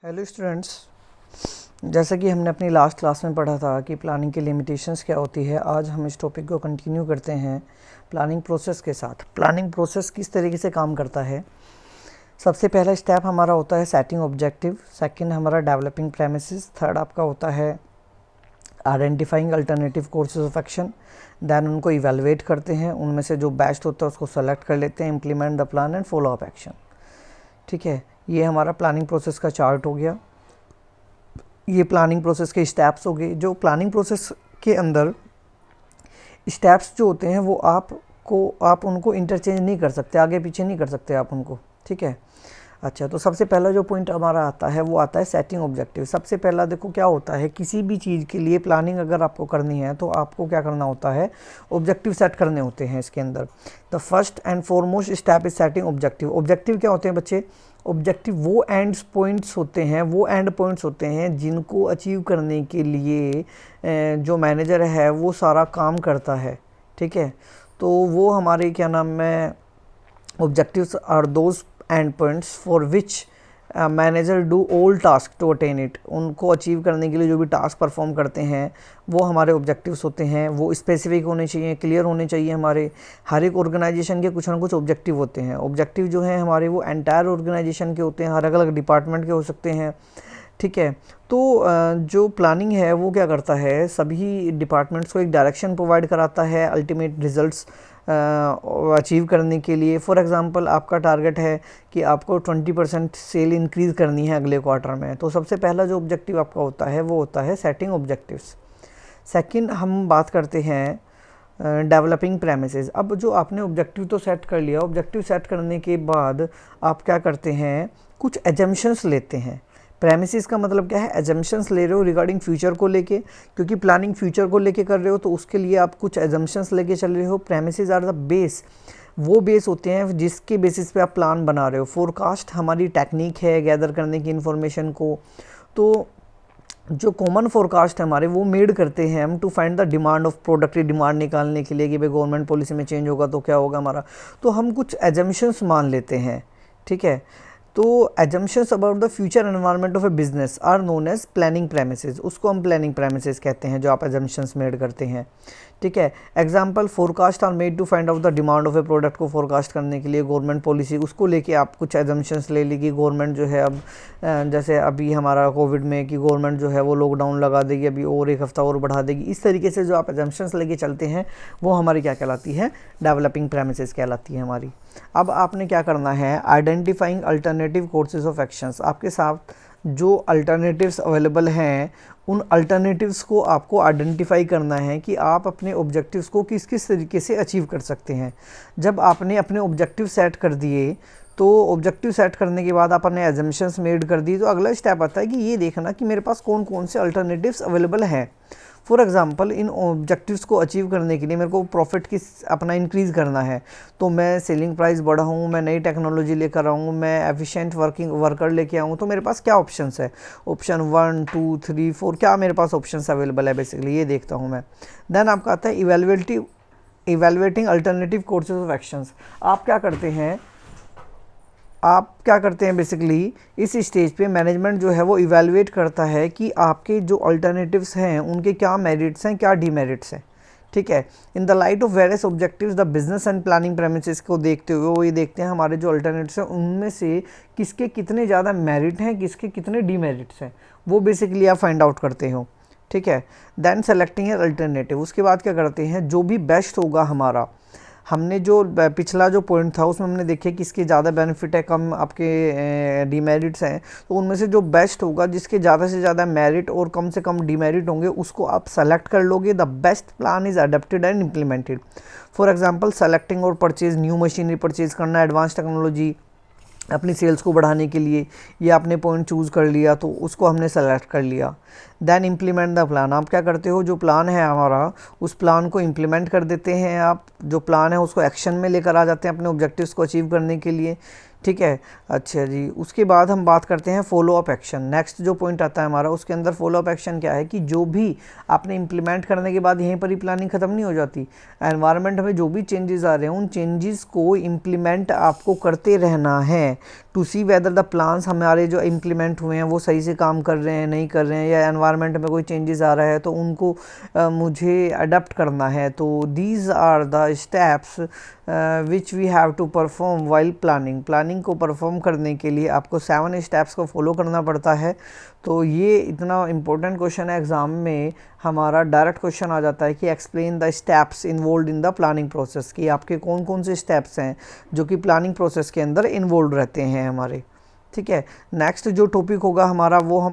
Hello students, जैसा कि हमने अपनी लास्ट क्लास में पढ़ा था कि प्लानिंग की लिमिटेशंस क्या होती है। आज हम इस टॉपिक को कंटिन्यू करते हैं प्लानिंग प्रोसेस के साथ। प्लानिंग प्रोसेस किस तरीके से काम करता है। सबसे पहला स्टेप हमारा होता है सेटिंग ऑब्जेक्टिव, सेकंड हमारा डेवलपिंग प्रेमिसेस, थर्ड आपका होता है identifying alternative courses of action, then उनको इवेलुएट करते हैं, उनमें से जो बेस्ट होता है उसको सेलेक्ट कर लेते हैं, implement the plan and follow up action. ठीक है, ये हमारा प्लानिंग प्रोसेस का चार्ट हो गया। ये प्लानिंग प्रोसेस के स्टेप्स हो गए। जो प्लानिंग प्रोसेस के अंदर स्टेप्स जो होते हैं वो आप उनको इंटरचेंज नहीं कर सकते, आगे पीछे नहीं कर सकते आप उनको। ठीक है, अच्छा, तो सबसे पहला जो पॉइंट हमारा आता है वो आता है सेटिंग ऑब्जेक्टिव। सबसे पहला देखो क्या होता है, किसी भी चीज़ के लिए प्लानिंग अगर आपको करनी है तो आपको क्या करना होता है, ऑब्जेक्टिव सेट करने होते हैं इसके अंदर। The first and foremost step is setting objective. Objective क्या होते हैं बच्चे? ऑब्जेक्टिव वो एंड पॉइंट्स होते हैं जिनको अचीव करने के लिए जो मैनेजर है वो सारा काम करता है। ठीक है, तो वो हमारे क्या नाम है, objectives are those end points for which manager do all task to attain it. उनको अचीव करने के लिए जो भी टास्क परफॉर्म करते हैं वो हमारे ऑब्जेक्टिव्स होते हैं। वो स्पेसिफिक होने चाहिए, क्लियर होने चाहिए। हमारे हर एक ऑर्गेनाइजेशन के कुछ ना कुछ ऑब्जेक्टिव होते हैं। ऑब्जेक्टिव जो हैं हमारे वो एंटायर ऑर्गेनाइजेशन के होते हैं, हर अलग अलग डिपार्टमेंट के हो सकते हैं। ठीक है, तो जो प्लानिंग है वो क्या करता है, सभी डिपार्टमेंट्स को एक डायरेक्शन प्रोवाइड कराता है अल्टीमेट रिजल्ट्स अचीव करने के लिए। फॉर एग्जांपल आपका टारगेट है कि आपको 20% सेल इंक्रीज़ करनी है अगले क्वार्टर में, तो सबसे पहला जो ऑब्जेक्टिव आपका होता है वो होता है सेटिंग ऑब्जेक्टिव्स। सेकंड हम बात करते हैं डेवलपिंग प्रेमिसेस। अब जो आपने ऑब्जेक्टिव तो सेट कर लिया, ऑब्जेक्टिव सेट करने के बाद आप क्या करते हैं, कुछ एजम्पशंस लेते हैं। प्रेमिसेस का मतलब क्या है, एजम्पशंस ले रहे हो रिगार्डिंग फ्यूचर को लेके, क्योंकि प्लानिंग फ्यूचर को लेके कर रहे हो तो उसके लिए आप कुछ एजम्पशंस लेके चल रहे हो। प्रेमिसेस आर द बेस, वो बेस होते हैं जिसके बेसिस पे आप प्लान बना रहे हो। फोरकास्ट हमारी टेक्निक है गैदर करने की इन्फॉर्मेशन को। तो जो कॉमन फोरकास्ट है हमारे वो मेड करते हैं हम to find the demand of product की डिमांड निकालने के लिए कि भाई गवर्नमेंट पॉलिसी में चेंज होगा तो क्या होगा हमारा, तो हम कुछ एजम्पशंस मान लेते हैं। ठीक है, तो assumptions about the future environment of a business are known as planning premises. उसको हम प्लानिंग प्रेमिसेस कहते हैं जो आप एजम्पशंस मेड करते हैं। ठीक है, example forecast are made to find out the demand of a product को फोरकास्ट करने के लिए गवर्नमेंट पॉलिसी, उसको लेके आप कुछ एजम्पशंस ले ली कि गवर्नमेंट जो है अब जैसे अभी हमारा कोविड में कि गवर्नमेंट जो है वो लॉकडाउन लगा देगी, अभी और एक हफ्ता और बढ़ा देगी। इस तरीके से जो आप एजम्पशंस लेके चलते हैं वो हमारी क्या कहलाती है, डेवलपिंग प्रेमिसेस कहलाती है हमारी। अब आपने क्या करना है, identifying alternative courses of actions. आपके साथ जो अल्टरनेटिव्स अवेलेबल हैं उन अल्टरनेटिव्स को आपको आइडेंटिफाई करना है कि आप अपने ऑब्जेक्टिव्स को किस किस तरीके से अचीव कर सकते हैं। जब आपने अपने ऑब्जेक्टिव सेट कर दिए तो ऑब्जेक्टिव सेट करने के बाद आपने एजम्पशंस मेड कर दी, तो अगला स्टेप आता है कि ये देखना कि मेरे पास कौन कौन से अल्टरनेटिव्स अवेलेबल हैं। फॉर एग्जांपल इन ऑब्जेक्टिव्स को अचीव करने के लिए मेरे को प्रॉफिट की अपना इंक्रीज़ करना है, तो मैं सेलिंग प्राइस बढ़ाऊँ, मैं नई टेक्नोलॉजी लेकर आऊँ, मैं एफिशिएंट वर्कर लेके आऊँ, तो मेरे पास क्या ऑप्शंस है, ऑप्शन 1 2 3 4 क्या मेरे पास ऑप्शंस अवेलेबल है बेसिकली, ये देखता हूँ मैं। देन आपका आता है evaluating alternative courses of actions. आप क्या करते हैं बेसिकली इस स्टेज पे मैनेजमेंट जो है वो इवैल्यूएट करता है कि आपके जो अल्टरनेटिव्स हैं उनके क्या मेरिट्स हैं, क्या डीमेरिट्स हैं। ठीक है, in the light of various objectives the business and planning premises को देखते हुए वो ये देखते हैं हमारे जो अल्टरनेटिव्स हैं उनमें से किसके कितने ज़्यादा मेरिट हैं, किसके कितने डीमेरिट्स हैं, वो बेसिकली आप फाइंड आउट करते हो। ठीक है, देन सेलेक्टिंग एन अल्टरनेटिव। उसके बाद क्या करते हैं, जो भी बेस्ट होगा हमारा, हमने जो पिछला जो पॉइंट था उसमें हमने देखे किसके ज़्यादा बेनिफिट है, कम आपके डीमेरिट्स हैं, तो उनमें से जो बेस्ट होगा जिसके ज़्यादा से ज़्यादा मेरिट और कम से कम डीमेरिट होंगे उसको आप सेलेक्ट कर लोगे। The best plan is adapted and implemented. For example selecting और परचेज न्यू मशीनरी परचेज करना, एडवांस टेक्नोलॉजी अपनी सेल्स को बढ़ाने के लिए, ये आपने पॉइंट चूज़ कर लिया तो उसको हमने सेलेक्ट कर लिया। Then implement the plan. आप क्या करते हो, जो प्लान है हमारा उस प्लान को इम्प्लीमेंट कर देते हैं। आप जो प्लान है उसको एक्शन में लेकर आ जाते हैं अपने ऑब्जेक्टिव्स को अचीव करने के लिए। ठीक है। अच्छा जी, उसके बाद हम बात करते हैं फॉलो अप एक्शन। नेक्स्ट जो पॉइंट आता है हमारा, उसके अंदर फॉलो अप एक्शन क्या है कि जो भी आपने इम्प्लीमेंट करने के बाद यहीं पर ही प्लानिंग ख़त्म नहीं हो जाती। एनवायरनमेंट में जो भी चेंजेस आ रहे हैं, उन चेंजेस को इम्प्लीमेंट आपको करते रहना है to see whether the plans हमारे जो इम्प्लीमेंट हुए हैं वो सही से काम कर रहे हैं, नहीं कर रहे हैं, या एनवायरनमेंट में कोई चेंजेस आ रहा है तो उनको मुझे अडेप्ट करना है। तो these are the steps which we have to perform while planning. Planning को परफॉर्म करने के लिए आपको 7 स्टेप्स को फॉलो करना पड़ता है। तो ये इतना इम्पोर्टेंट क्वेश्चन है एग्ज़ाम में, हमारा डायरेक्ट क्वेश्चन आ जाता है कि explain the steps involve in the planning process, कि आपके कौन कौन से स्टेप्स हैं जो कि प्लानिंग प्रोसेस के अंदर इन्वॉल्व रहते हैं हमारे। ठीक है। नेक्स्ट जो टॉपिक होगा हमारा वो हम